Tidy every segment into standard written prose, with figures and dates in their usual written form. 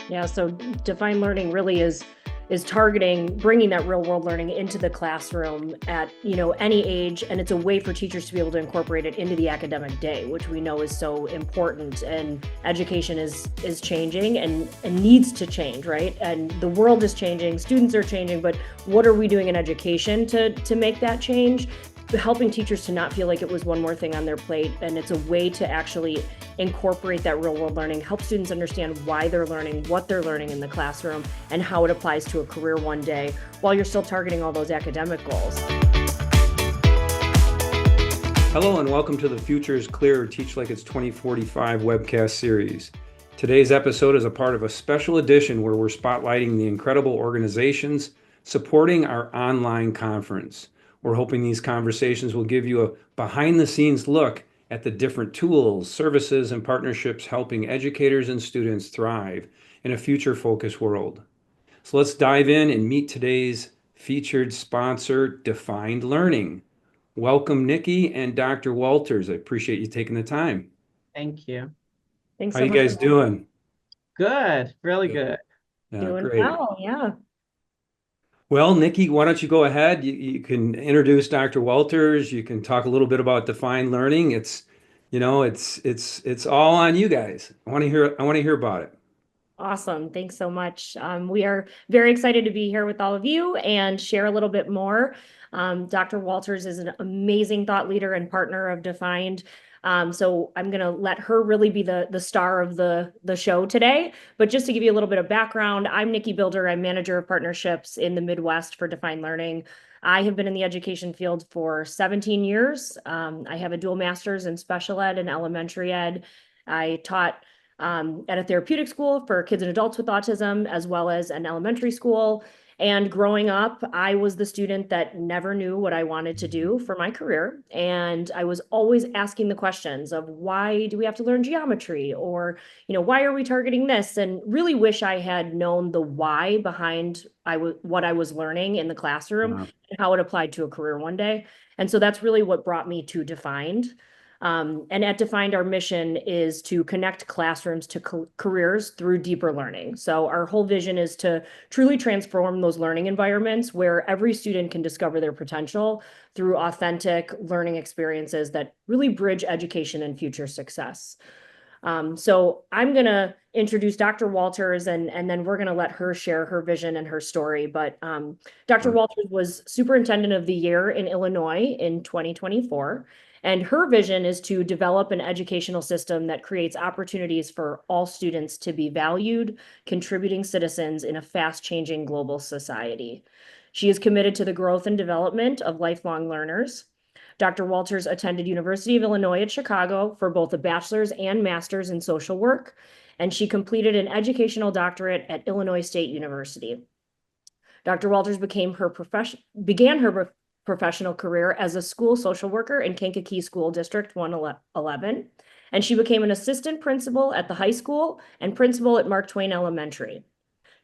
Yeah, so defined learning really is targeting bringing that real world learning into the classroom at any age, and it's a way for teachers to be able to incorporate it into the academic day, which we know is so important. And education is changing and needs to change, right? And the world is changing, students are changing, but what are we doing in education to make that change? Helping teachers to not feel like it was one more thing on their plate, and it's a way to actually incorporate that real world learning, help students understand why they're learning, what they're learning in the classroom, and how it applies to a career one day while you're still targeting all those academic goals. Hello and welcome to the Future is Clear, Teach Like It's 2045 webcast series. Today's episode is a part of a special edition where we're spotlighting the incredible organizations supporting our online conference. We're hoping these conversations will give you a behind-the-scenes look at the different tools, services, and partnerships helping educators and students thrive in a future-focused world. So let's dive in and meet today's featured sponsor, Defined Learning. Welcome, Nikki and Dr. Walters. I appreciate you taking the time. Thank you. Thanks How so you much. guys doing? Good, really good. Doing Great. well, yeah. Well, Nikki, why don't you go ahead? You can introduce Dr. Walters. You can talk a little bit about Defined Learning. It's all on you guys. I want to hear about it. Awesome. Thanks so much. We are very excited to be here with all of you and share a little bit more. Dr. Walters is an amazing thought leader and partner of Defined. So I'm going to let her really be the star of the show today. But just to give you a little bit of background, I'm Nikki Builder. I'm manager of partnerships in the Midwest for Defined Learning. I have been in the education field for 17 years. I have a dual master's in special ed and elementary ed. I taught at a therapeutic school for kids and adults with autism, as well as an elementary school. And growing up, I was the student that never knew what I wanted to do for my career. And I was always asking the questions of why do we have to learn geometry? Or, why are we targeting this? And really wish I had known the why behind what I was learning in the classroom and how it applied to a career one day. And so that's really what brought me to Defined. And at Defined, our mission is to connect classrooms to careers through deeper learning. So our whole vision is to truly transform those learning environments where every student can discover their potential through authentic learning experiences that really bridge education and future success. So I'm going to introduce Dr. Walters, and then we're going to let her share her vision and her story. But Dr. Walters was Superintendent of the Year in Illinois in 2024. And her vision is to develop an educational system that creates opportunities for all students to be valued, contributing citizens in a fast-changing global society. She is committed to the growth and development of lifelong learners. Dr. Walters attended University of Illinois at Chicago for both a bachelor's and master's in social work, and she completed an educational doctorate at Illinois State University. Dr. Walters began her professional career as a school social worker in Kankakee School District 111, and she became an assistant principal at the high school and principal at Mark Twain Elementary.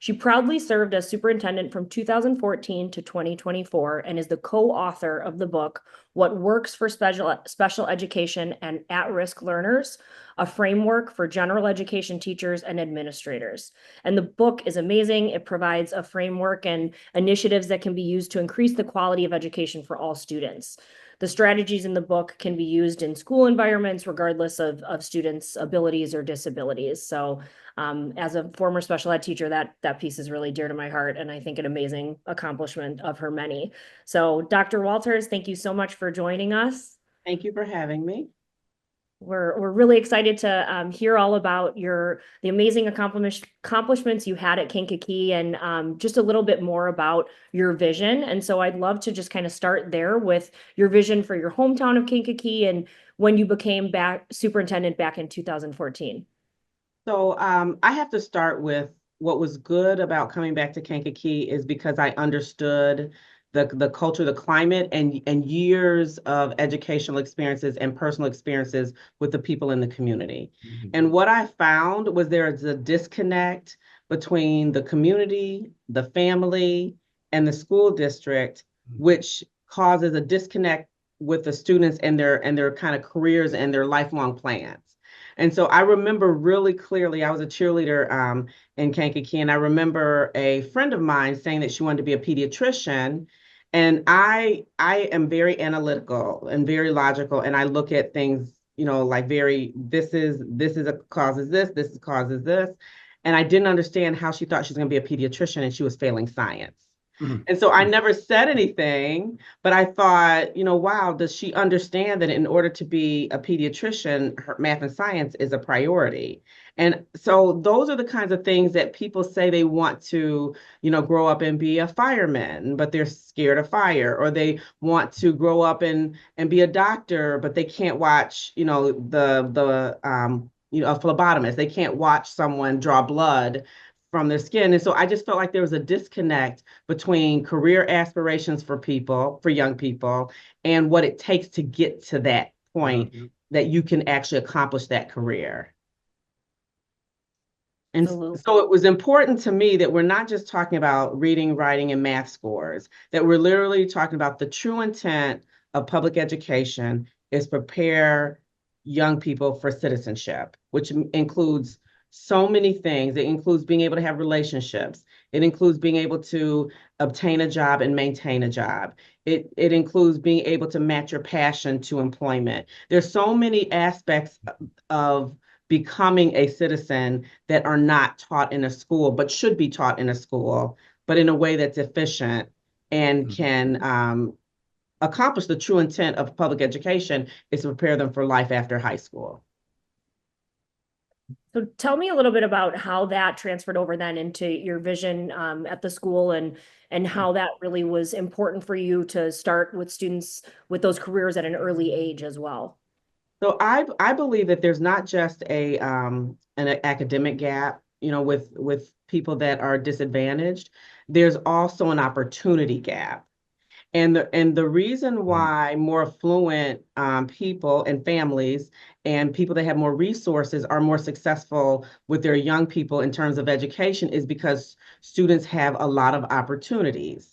She proudly served as superintendent from 2014 to 2024 and is the co-author of the book, What Works for Special Education and At-Risk Learners, a framework for general education teachers and administrators. And the book is amazing. It provides a framework and initiatives that can be used to increase the quality of education for all students. The strategies in the book can be used in school environments, regardless of students' abilities or disabilities. So as a former special ed teacher, that piece is really dear to my heart, and I think an amazing accomplishment of her many. So Dr. Walters, thank you so much for joining us. Thank you for having me. We're really excited to hear all about the amazing accomplishments you had at Kankakee, and just a little bit more about your vision. And so I'd love to just kind of start there with your vision for your hometown of Kankakee and when you became superintendent back in 2014. So I have to start with what was good about coming back to Kankakee is because I understood the culture, the climate, and years of educational experiences and personal experiences with the people in the community. Mm-hmm. And what I found was there is a disconnect between the community, the family, and the school district, which causes a disconnect with the students and their kind of careers and their lifelong plans. And so I remember really clearly, I was a cheerleader in Kankakee, and I remember a friend of mine saying that she wanted to be a pediatrician. And I am very analytical and very logical, and I look at things, like this is a causes this causes this. And I didn't understand how she thought she was going to be a pediatrician and she was failing science. Mhm. And so I never said anything, but I thought, wow, does she understand that in order to be a pediatrician, her math and science is a priority? And so those are the kinds of things that people say they want to, grow up and be a fireman, but they're scared of fire, or they want to grow up and be a doctor, but they can't watch, a phlebotomist. They can't watch someone draw blood from their skin. And so I just felt like there was a disconnect between career aspirations for people, for young people, and what it takes to get to that point that you can actually accomplish that career. And Absolutely. so it was important to me that we're not just talking about reading, writing, and math scores, that we're literally talking about the true intent of public education is prepare young people for citizenship, which includes so many things. It includes being able to have relationships. It includes being able to obtain a job and maintain a job. It includes being able to match your passion to employment. There's so many aspects of becoming a citizen that are not taught in a school, but should be taught in a school, but in a way that's efficient and can accomplish the true intent of public education is to prepare them for life after high school. So tell me a little bit about how that transferred over then into your vision at the school, and how that really was important for you to start with students with those careers at an early age as well. So I believe that there's not just an academic gap, with people that are disadvantaged. There's also an opportunity gap. And the reason why more affluent people and families and people that have more resources are more successful with their young people in terms of education is because students have a lot of opportunities.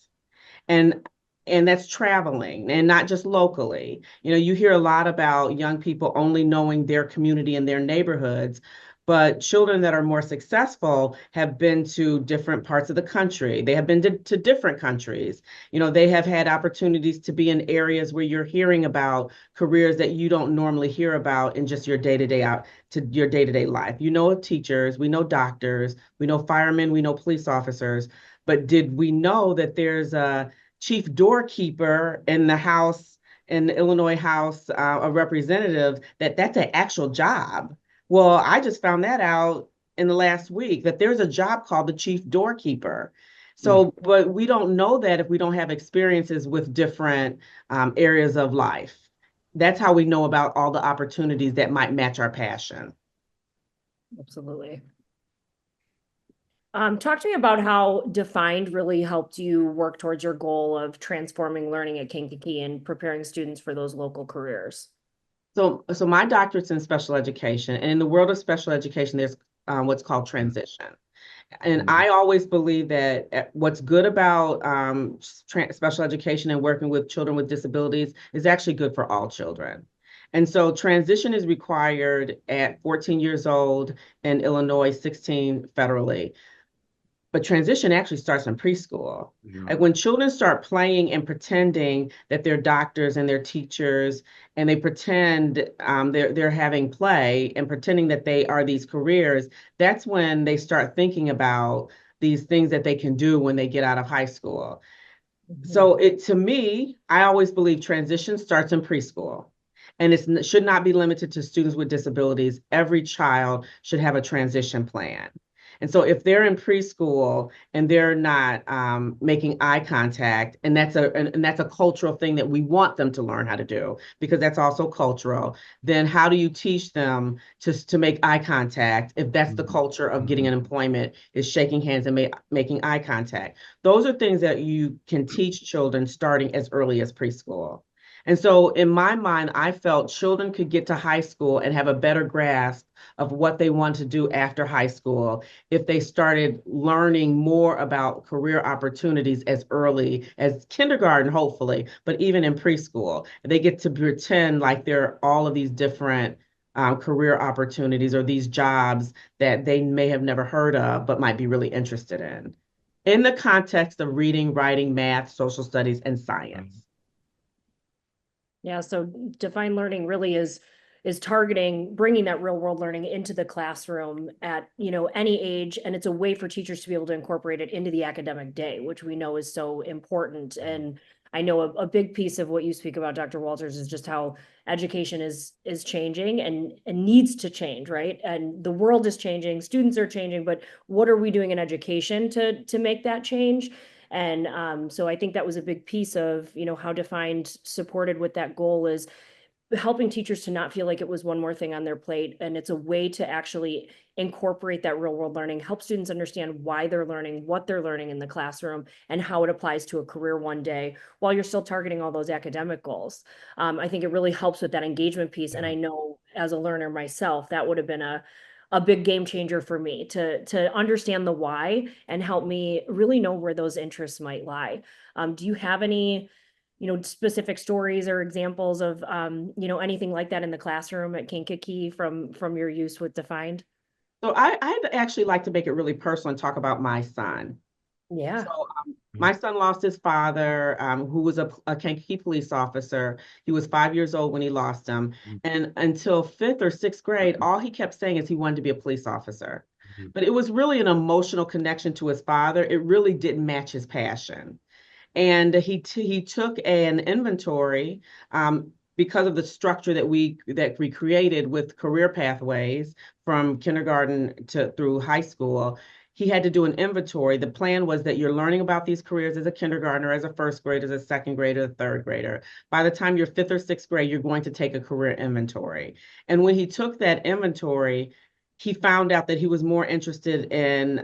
And and that's traveling and not just locally. You hear a lot about young people only knowing their community and their neighborhoods, but children that are more successful have been to different parts of the country. They have been to different countries. They have had opportunities to be in areas where you're hearing about careers that you don't normally hear about in just your day-to-day life. Teachers, we know doctors, we know firemen, we know police officers, but did we know that there's a chief doorkeeper in the House, in the Illinois House of Representatives, that's an actual job? Well, I just found that out in the last week, that there's a job called the chief doorkeeper. So, but we don't know that if we don't have experiences with different areas of life. That's how we know about all the opportunities that might match our passion. Absolutely. Talk to me about how Defined really helped you work towards your goal of transforming learning at Kankakee and preparing students for those local careers. So my doctorate's in special education, and in the world of special education, there's what's called transition. And I always believe that what's good about special education and working with children with disabilities is actually good for all children. And so transition is required at 14 years old in Illinois, 16 federally. But transition actually starts in preschool. Like when children start playing and pretending that they're doctors and they're teachers, and they pretend they're having play and pretending that they are these careers, that's when they start thinking about these things that they can do when they get out of high school. So to me, I always believe transition starts in preschool. And it should not be limited to students with disabilities. Every child should have a transition plan. And so if they're in preschool and they're not making eye contact, and that's a cultural thing that we want them to learn how to do, because that's also cultural, then how do you teach them to make eye contact if that's the culture of getting an employment, is shaking hands and making eye contact? Those are things that you can teach children starting as early as preschool. And so in my mind, I felt children could get to high school and have a better grasp of what they want to do after high school if they started learning more about career opportunities as early as kindergarten, hopefully, but even in preschool. They get to pretend like there are all of these different career opportunities or these jobs that they may have never heard of, but might be really interested in the context of reading, writing, math, social studies, and science. Yeah, so defined learning really is targeting bringing that real world learning into the classroom at, any age, and it's a way for teachers to be able to incorporate it into the academic day, which we know is so important. And I know a big piece of what you speak about, Dr. Walters, is just how education is changing and needs to change, right? And the world is changing, students are changing, but what are we doing in education to make that change? And so I think that was a big piece of, how Defined supported with that goal is helping teachers to not feel like it was one more thing on their plate. And it's a way to actually incorporate that real world learning, help students understand why they're learning, what they're learning in the classroom, and how it applies to a career one day while you're still targeting all those academic goals. I think it really helps with that engagement piece. And I know as a learner myself, that would have been a big game changer for me to understand the why and help me really know where those interests might lie. Do you have any specific stories or examples of, anything like that in the classroom at Kankakee from your use with Defined? So I'd actually like to make it really personal and talk about my son. Yeah. So my son lost his father, who was a Kankakee police officer. He was 5 years old when he lost him. And until fifth or sixth grade, all he kept saying is he wanted to be a police officer. But it was really an emotional connection to his father. It really didn't match his passion. And he took an inventory because of the structure that we created with career pathways from kindergarten to through high school. He had to do an inventory. The plan was that you're learning about these careers as a kindergartner, as a first grader, as a second grader, a third grader. By the time you're fifth or sixth grade, you're going to take a career inventory. And when he took that inventory, he found out that he was more interested in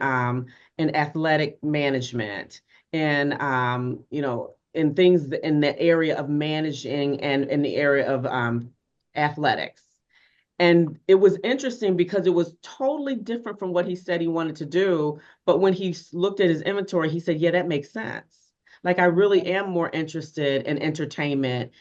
athletic management and in things in the area of managing and in the area of athletics. And it was interesting because it was totally different from what he said he wanted to do. But when he looked at his inventory, he said, yeah, that makes sense. Like, I really am more interested in entertainment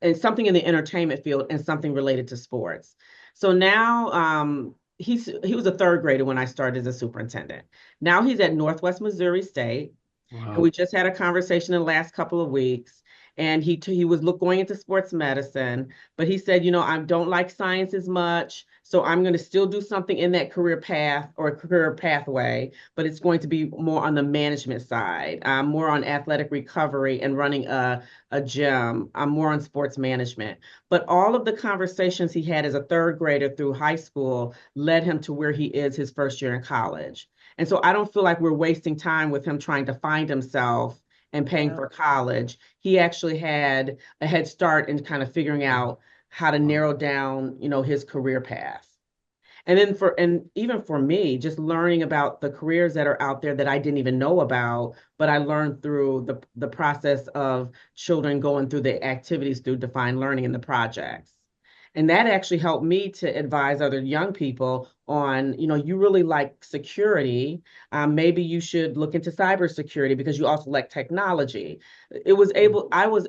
and something in the entertainment field and something related to sports. So now he was a third grader when I started as a superintendent. Now he's at Northwest Missouri State. And we just had a conversation in the last couple of weeks. And he was going into sports medicine, but he said, I don't like science as much, so I'm going to still do something in that career path or career pathway, but it's going to be more on the management side, more on athletic recovery and running a gym. I'm more on sports management. But all of the conversations he had as a third grader through high school led him to where he is his first year in college. And so I don't feel like we're wasting time with him trying to find himself and paying for college. He actually had a head start in kind of figuring out how to narrow down, his career path. And then even for me, just learning about the careers that are out there that I didn't even know about, but I learned through the process of children going through the activities through defined learning and the projects. And that actually helped me to advise other young people on, you really like security. Maybe you should look into cybersecurity because you also like technology. I was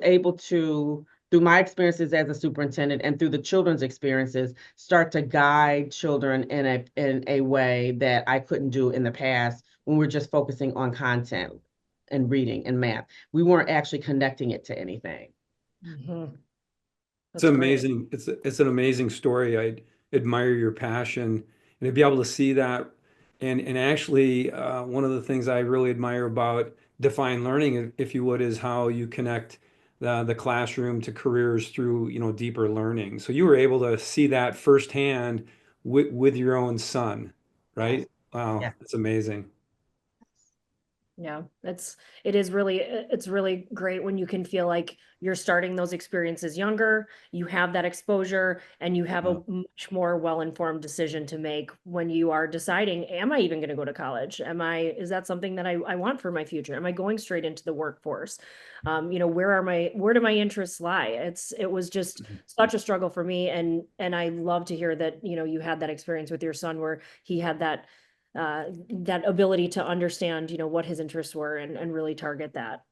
able to, through my experiences as a superintendent and through the children's experiences, start to guide children in a way that I couldn't do in the past when we're just focusing on content and reading and math. We weren't actually connecting it to anything. Mm-hmm. It's amazing. It's an amazing story. I admire your passion and to be able to see that. And actually, one of the things I really admire about Define Learning, if you would, is how you connect the classroom to careers through, deeper learning. So you were able to see that firsthand with your own son, right? Yes. Wow, Yeah. that's amazing. Yeah, it's really great when you can feel like you're starting those experiences younger, you have that exposure, and you have a much more well-informed decision to make when you are deciding, am I even going to go to college? Is that something that I want for my future? Am I going straight into the workforce? Where do my interests lie? It was just such a struggle for me. And I love to hear that, you had that experience with your son where he had that ability to understand, what his interests were and really target that.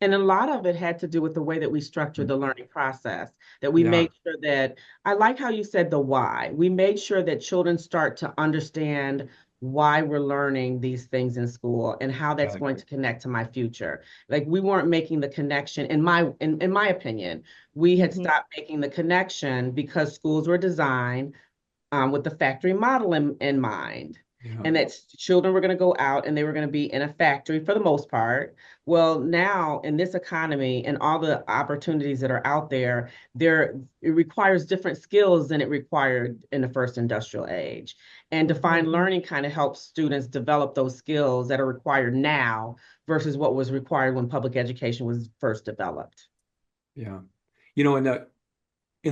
And a lot of it had to do with the way that we structured the learning process, that we Yeah, made sure that, I like how you said the why. We made sure that children start to understand why we're learning these things in school and how that's right. going to connect to my future. Like we weren't making the connection, in my opinion, we had Mhm. stopped making the connection because schools were designed with the factory model in mind. Yeah. And that children were going to go out and they were going to be in a factory for the most part. Well, now in this economy and all the opportunities that are out there, it requires different skills than it required in the first industrial age. And Mhm. defined learning kind of helps students develop those skills that are required now versus what was required when public education was first developed. Yeah. You know, in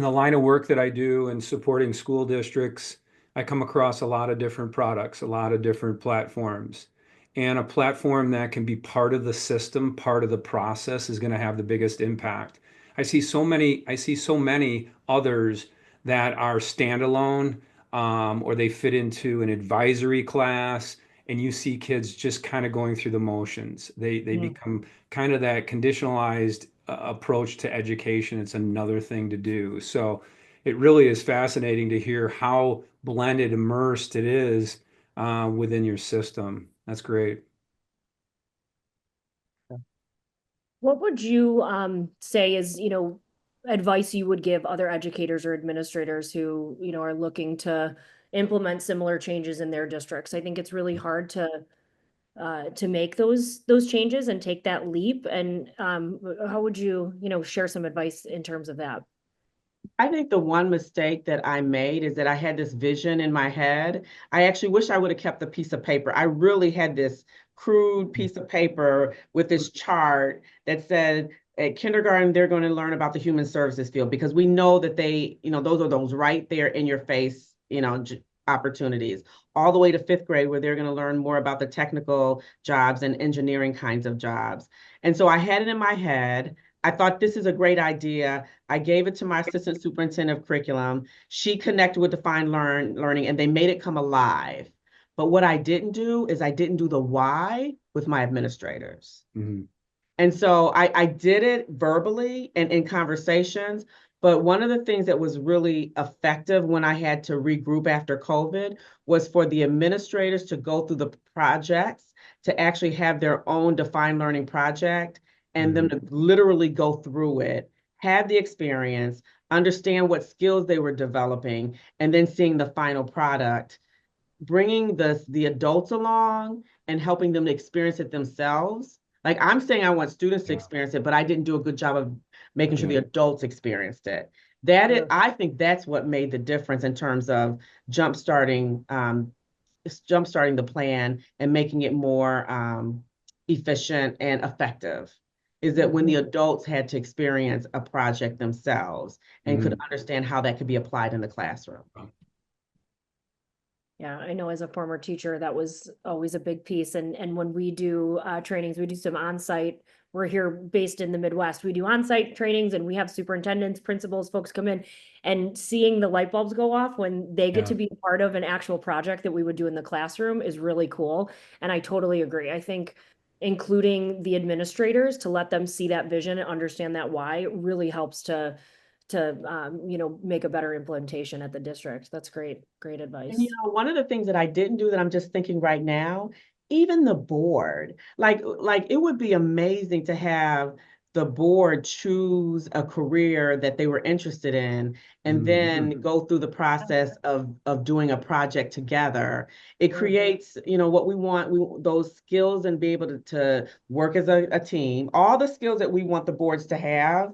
the line of work that I do and supporting school districts, I come across a lot of different products, a lot of different platforms. And a platform that can be part of the system, part of the process is going to have the biggest impact. I see so many others that are standalone, or they fit into an advisory class, and you see kids just kind of going through the motions. They Mhm. become kind of that conditionalized approach to education. It's another thing to do. So it really is fascinating to hear how blended, immersed it is within your system. That's great. What would you say is, advice you would give other educators or administrators who, are looking to implement similar changes in their districts? I think it's really hard to make those changes and take that leap. And how would you, share some advice in terms of that? I think the one mistake that I made is that I had this vision in my head. I actually wish I would have kept the piece of paper. I really had this crude piece of paper with this chart that said at kindergarten, they're going to learn about the human services field because we know that those are those right there in your face, opportunities, all the way to fifth grade where they're going to learn more about the technical jobs and engineering kinds of jobs. And so I had it in my head. I thought this is a great idea. I gave it to my assistant superintendent of curriculum. She connected with learning and they made it come alive. But what I didn't do is I didn't do the why with my administrators. Mhm. And so I did it verbally and in conversations. But one of the things that was really effective when I had to regroup after COVID was for the administrators to go through the projects, to actually have their own defined learning project and them Mhm. to literally go through it, have the experience, understand what skills they were developing, and then seeing the final product, bringing the adults along and helping them to experience it themselves. Like I'm saying, I want students to Yeah. experience it, but I didn't do a good job of making sure Yeah. the adults experienced it. Sure. I think that's what made the difference in terms of jump starting, jump starting the plan and making it more efficient and effective. Is that when the Mhm. adults had to experience a project themselves and could Mhm. understand how that could be applied in the classroom. Yeah, I know as a former teacher, that was always a big piece. And when we do trainings, we do some on-site. We're here based in the Midwest. We do on-site trainings and we have superintendents, principals, folks come in and seeing the light bulbs go off when they get Yeah. to be part of an actual project that we would do in the classroom is really cool. And I totally agree. I think including the administrators to let them see that vision and understand that why really helps to make a better implementation at the district. That's great. Great And advice. one of the things that I didn't do that I'm just thinking right now, even the board, like it would be amazing to have the board choose a career that they were interested in and Mhm. then go through the process of doing a project together. It Sure. creates, what we want, those skills and be able to work as a team, all the skills that we want the boards to have.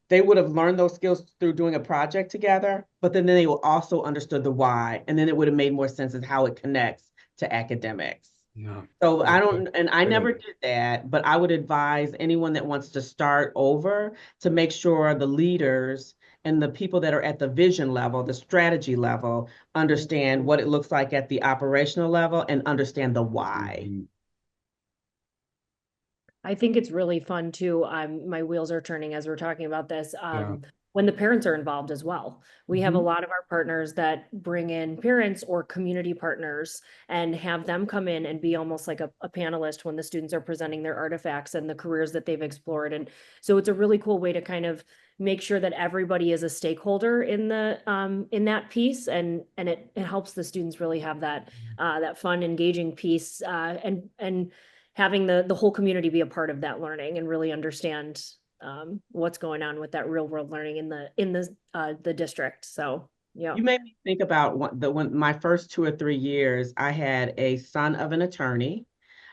They would have learned those skills through doing a project together, but then they will also understood the why, and then it would have made more sense as how it connects to academics. Yeah. So Yeah. I don't, and I Good never idea. did that, but I would advise anyone that wants to start over to make sure the leaders and the people that are at the vision level, the strategy level, understand what it looks like at the operational level and understand the why. Mhm. I think it's really fun too. My wheels are turning as we're talking about this. Yeah. when the parents are involved as well. We have a lot of our partners that bring in parents or community partners and have them come in and be almost like a panelist when the students are presenting their artifacts and the careers that they've explored. And so it's a really cool way to kind of make sure that everybody is a stakeholder in the in that piece, and it helps the students really have that that fun, engaging piece, and having the whole community be a part of that learning and really understand what's going on with that real world learning in the district. So yeah. You made me think about when my first 2 or 3 years, I had a son of an attorney.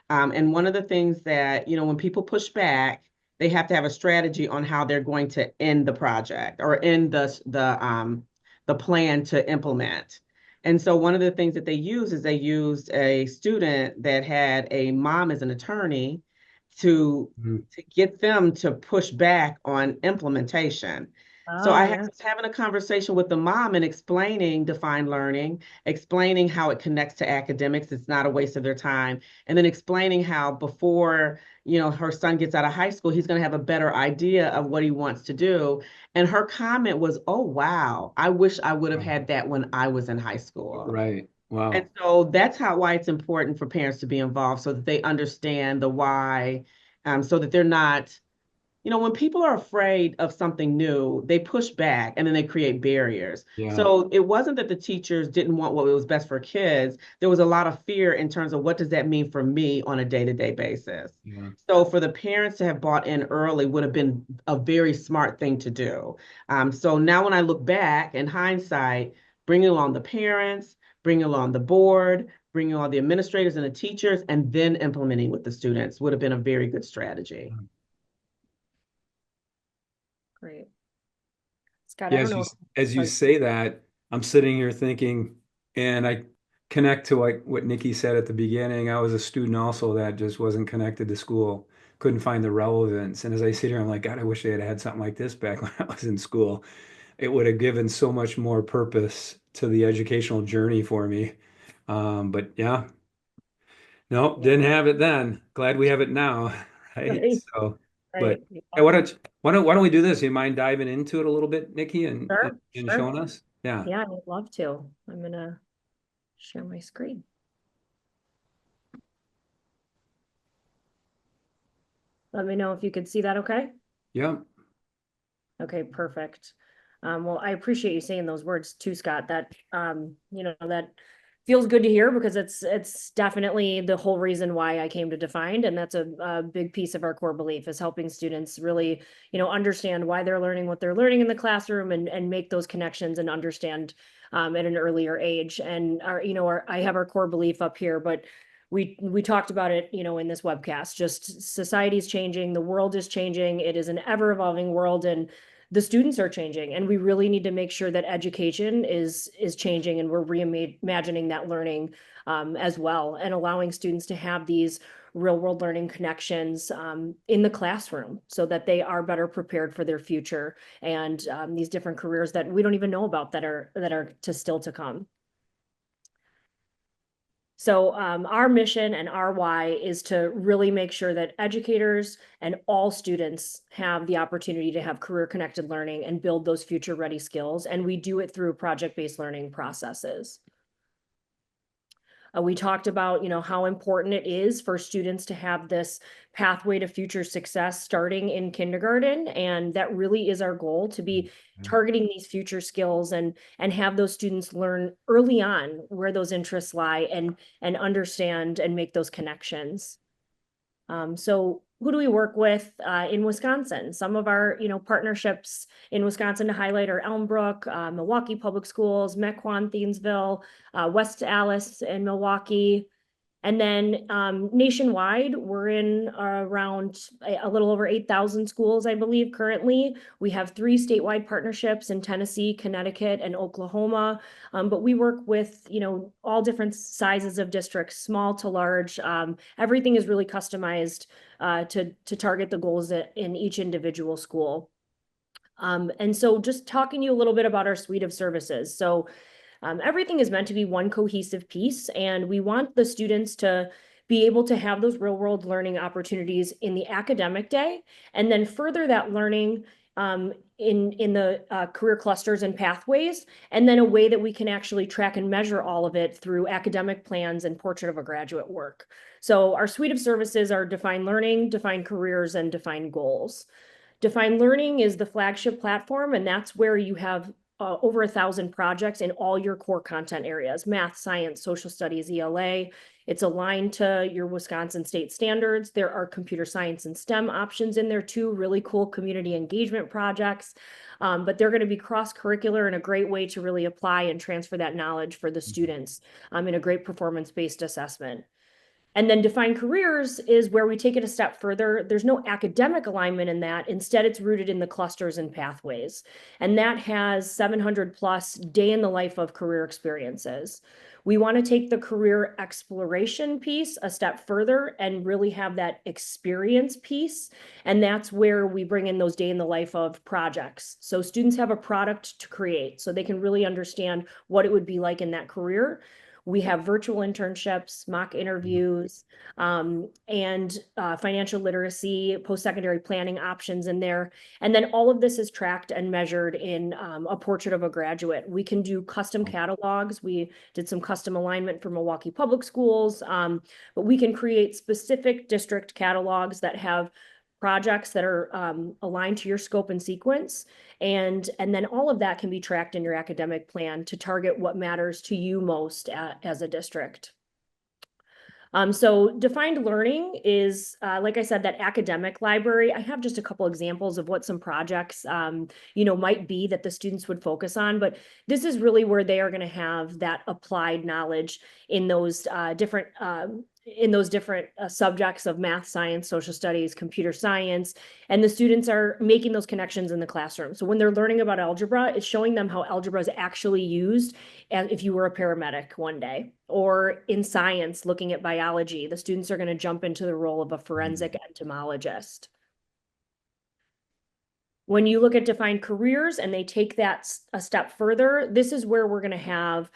And one of the things that, when people push back, they have to have a strategy on how they're going to end the project or end the plan to implement. And so one of the things that they use is they used a student that had a mom as an attorney to to get them to push back on implementation. So Oh I yeah. was having a conversation with the mom and explaining defined learning, explaining how it connects to academics. It's not a waste of their time. And then explaining how before, her son gets out of high school, he's going to have a better idea of what he wants to do. And her comment was, "Oh, wow, I wish I would have had that when I was in high school." Right. And Wow. so that's why it's important for parents to be involved so that they understand the why, so that they're not, when people are afraid of something new, they push back and then they create barriers. Yeah. So it wasn't that the teachers didn't want what was best for kids. There was a lot of fear in terms of what does that mean for me on a day-to-day basis. Yeah. So for the parents to have bought in early would have been a very smart thing to do. So now when I look back in hindsight, bringing along the parents, bringing along the board, bringing along the administrators and the teachers, and then implementing with the students would have been a very good strategy. Great. Scott, I Yeah, don't know. as you Sorry. say that, I'm sitting here thinking, and I connect to like what Nikki said at the beginning. I was a student also that just wasn't connected to school, couldn't find the relevance. And as I sit here, I'm like, God, I wish they had had something like this back when I was in school. It would have given so much more purpose to the educational journey for me. But yeah, no, Yeah. didn't have it then. Glad we have it now, right? Right. So, but Right. Yeah. hey, why don't we do this? You mind diving into it a little bit, Nikki, and Sure. and Sure. showing us? Yeah. Yeah, I'd love to. I'm gonna share my screen. Let me know if you could see that okay? Yeah. Okay, perfect. Well, I appreciate you saying those words too, Scott. That that feels good to hear because it's definitely the whole reason why I came to Defined, and that's a big piece of our core belief is helping students really, understand why they're learning what they're learning in the classroom and make those connections and understand at an earlier age. And I have our core belief up here, but we talked about it, in this webcast. Just society's changing, the world is changing, it is an ever evolving world, and the students are changing, and we really need to make sure that education is changing, and we're reimagining that learning as well, and allowing students to have these real world learning connections in the classroom so that they are better prepared for their future and these different careers that we don't even know about that are still to come. So our mission and our why is to really make sure that educators and all students have the opportunity to have career connected learning and build those future ready skills. And we do it through project-based learning processes. We talked about, how important it is for students to have this pathway to future success starting in kindergarten. And that really is our goal, to be targeting these future skills and have those students learn early on where those interests lie and understand and make those connections. So who do we work with in Wisconsin? Some of our, partnerships in Wisconsin to highlight are Elmbrook, Milwaukee Public Schools, Mequon, Thiensville, West Allis and Milwaukee. And then nationwide, we're in around a little over 8,000 schools, I believe, currently. We have 3 statewide partnerships in Tennessee, Connecticut, and Oklahoma. But we work with, all different sizes of districts, small to large. Everything is really customized to target the goals in each individual school. And so just talking to you a little bit about our suite of services. So everything is meant to be one cohesive piece, and we want the students to be able to have those real world learning opportunities in the academic day and then further that learning in the career clusters and pathways, and then a way that we can actually track and measure all of it through academic plans and portrait of a graduate work. So our suite of services are Define Learning, Define Careers, and Define Goals. Define Learning is the flagship platform, and that's where you have over 1,000 projects in all your core content areas: math, science, social studies, ELA. It's aligned to your Wisconsin state standards. There are computer science and STEM options in there too, really cool community engagement projects. But they're going to be cross-curricular and a great way to really apply and transfer that knowledge for the students in a great performance-based assessment. And then Define Careers is where we take it a step further. There's no academic alignment in that. Instead, it's rooted in the clusters and pathways. And that has 700 plus day in the life of career experiences. We want to take the career exploration piece a step further and really have that experience piece. And that's where we bring in those day in the life of projects. So students have a product to create so they can really understand what it would be like in that career. We have virtual internships, mock interviews, and financial literacy, post-secondary planning options in there. And then all of this is tracked and measured in a portrait of a graduate. We can do custom catalogs. We did some custom alignment for Milwaukee Public Schools, but we can create specific district catalogs that have projects that are aligned to your scope and sequence. And then all of that can be tracked in your academic plan to target what matters to you most as a district. So defined learning is, like I said, that academic library. I have just a couple examples of what some projects, might be that the students would focus on, but this is really where they are going to have that applied knowledge in those different subjects of math, science, social studies, computer science, and the students are making those connections in the classroom. So when they're learning about algebra, it's showing them how algebra is actually used if you were a paramedic one day. Or in science, looking at biology, the students are going to jump into the role of a forensic entomologist. When you look at defined careers and they take that a step further, this is where we're going to have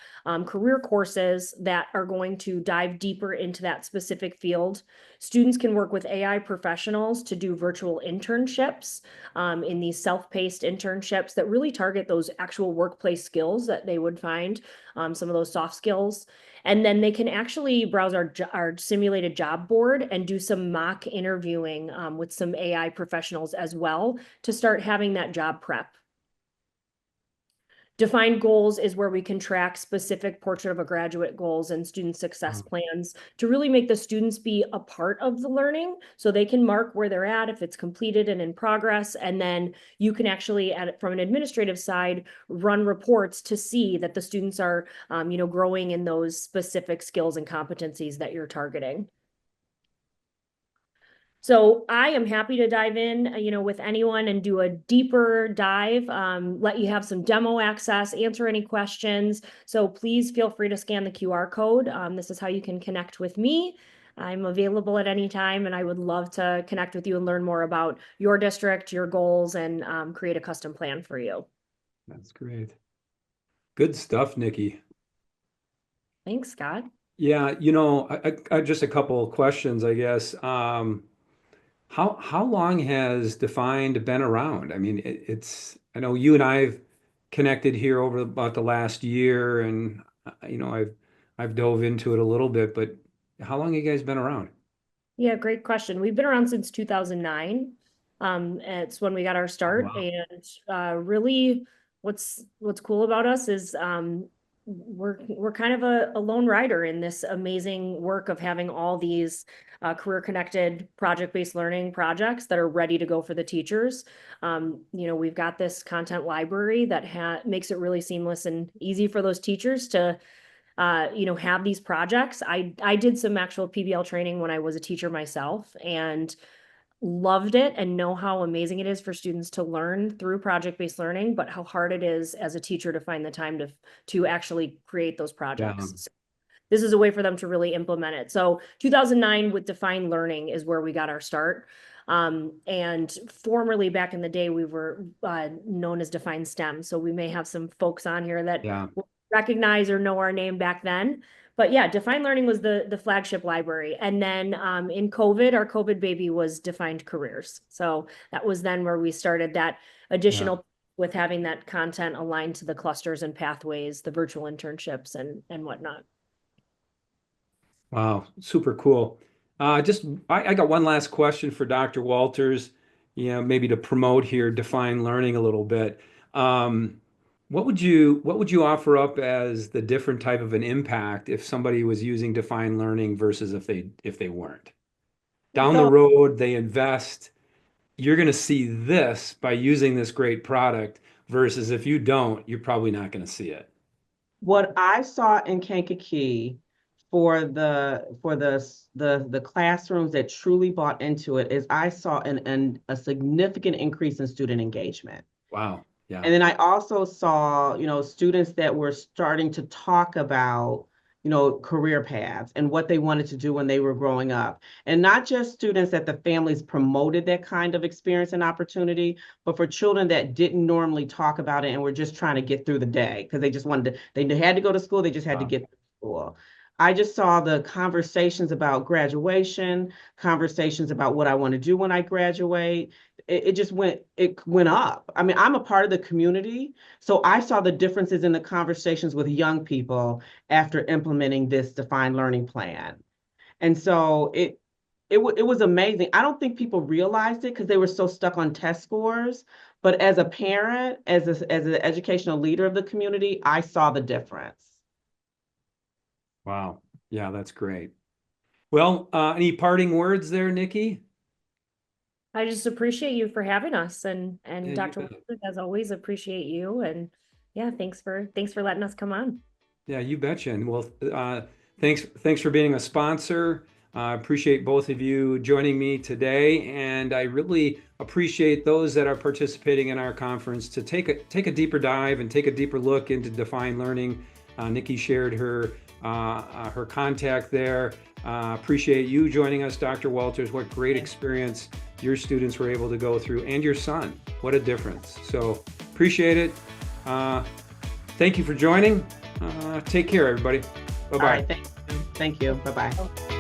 career courses that are going to dive deeper into that specific field. Students can work with AI professionals to do virtual internships in these self-paced internships that really target those actual workplace skills that they would find, some of those soft skills. And then they can actually browse our simulated job board and do some mock interviewing with some AI professionals as well to start having that job prep. Defined goals is where we can track specific portrait of a graduate goals and student success plans to really make the students be a part of the learning so they can mark where they're at if it's completed and in progress. And then you can actually, from an administrative side, run reports to see that the students are, growing in those specific skills and competencies that you're targeting. So I am happy to dive in, with anyone and do a deeper dive, let you have some demo access, answer any questions. So please feel free to scan the QR code. This is how you can connect with me. I'm available at any time, and I would love to connect with you and learn more about your district, your goals, and create a custom plan for you. That's great. Good stuff, Nikki. Thanks, Scott. Yeah, I just a couple of questions, I guess. How long has Defined been around? I mean, I know you and I've connected here over about the last year, and I've dove into it a little bit, but how long have you guys been around? Yeah, great question. We've been around since 2009. It's when we got our start. Wow. And really what's cool about us is we're kind of a lone rider in this amazing work of having all these career connected project-based learning projects that are ready to go for the teachers. We've got this content library that makes it really seamless and easy for those teachers to have these projects. I did some actual PBL training when I was a teacher myself and loved it and know how amazing it is for students to learn through project-based learning, but how hard it is as a teacher to find the time to actually create those projects. Yeah. So this is a way for them to really implement it. So 2009 with Define Learning is where we got our start. And formerly back in the day, we were known as Define STEM. So we may have some folks on here that Yeah. will recognize or know our name back then. But yeah, Defined Learning was the flagship library. And then in COVID, our COVID baby was Defined Careers. So that was then where we started that additional with having that content aligned to the clusters and pathways, the virtual internships and whatnot. Wow, super cool. I got one last question for Dr. Walters, maybe to promote here, Define Learning a little bit. What would you offer up as the different type of an impact if somebody was using Define Learning versus if they weren't? Down the So road, they invest, you're going to see this by using this great product versus if you don't, you're probably not going to see it. what I saw in Kankakee for the classrooms that truly bought into it is I saw a significant increase in student engagement. Wow. Yeah. And then I also saw, students that were starting to talk about, career paths and what they wanted to do when they were growing up. And not just students that the families promoted that kind of experience and opportunity, but for children that didn't normally talk about it and were just trying to get through the day because they just they had to go to school, they just had to Wow. get through school. I just saw the conversations about graduation, conversations about what I want to do when I graduate. It went up. I mean, I'm a part of the community, so I saw the differences in the conversations with young people after implementing this defined learning plan. And so it was amazing. I don't think people realized it because they were so stuck on test scores. But as a parent, as an educational leader of the community, I saw the difference. Wow. Yeah, that's great. Well, any parting words there, Nikki? I just appreciate you for having us and Yeah, you Dr. bet. Walters, as always, appreciate you. And yeah, thanks for letting us come on. Yeah, you betcha. And well, thanks for being a sponsor. I appreciate both of you joining me today, and I really appreciate those that are participating in our conference to take a deeper dive and take a deeper look into Define Learning. Nikki shared her contact there. Appreciate you joining us, Dr. Walters. What great experience your students were able to go through, and your son. What a difference. So appreciate it. Thank you for joining. Take care, everybody. Bye-bye. All right, thank you. Bye-bye.